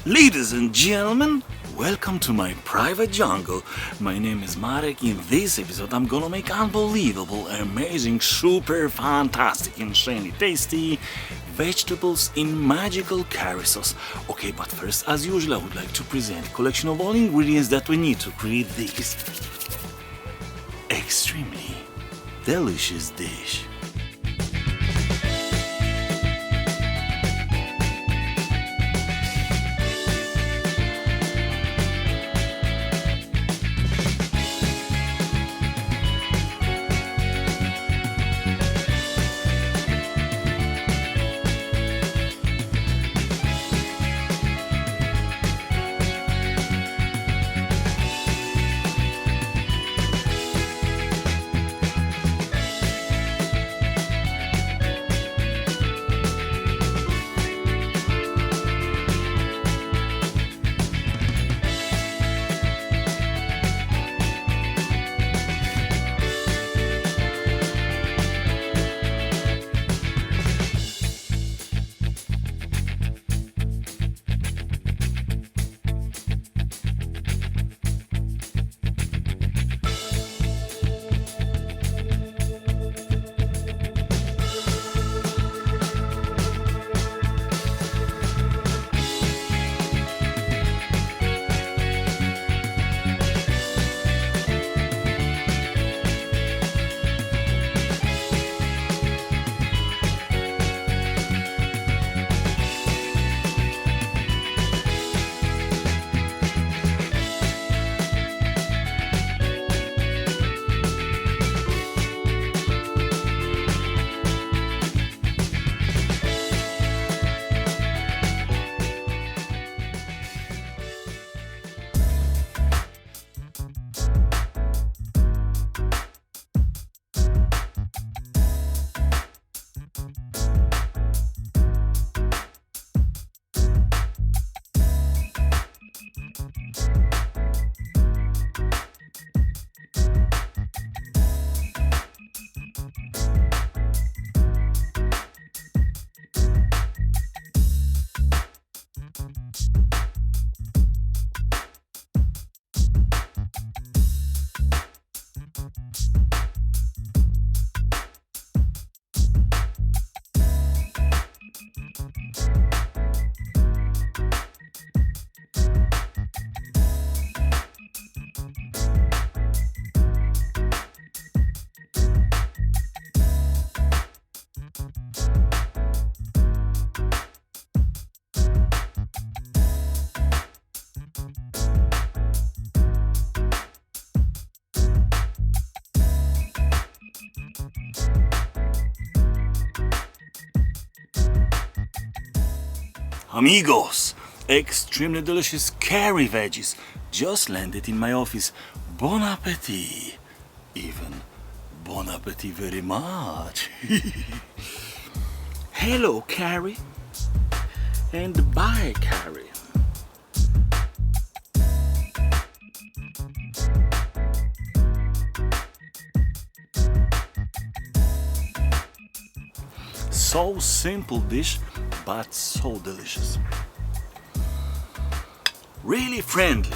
Ladies and gentlemen, welcome to my private jungle. My name is Marek. In this episode, I'm gonna make unbelievable, amazing, super fantastic, insanely tasty vegetables in magical curry sauce. Okay, but first, as usual, I would like to present a collection of all ingredients that we need to create this extremely delicious dish. Amigos, extremely delicious curry veggies just landed in my office. Bon appetit! Even bon appetit very much. Hello, curry, and bye, curry. So simple dish, but so delicious. Really friendly.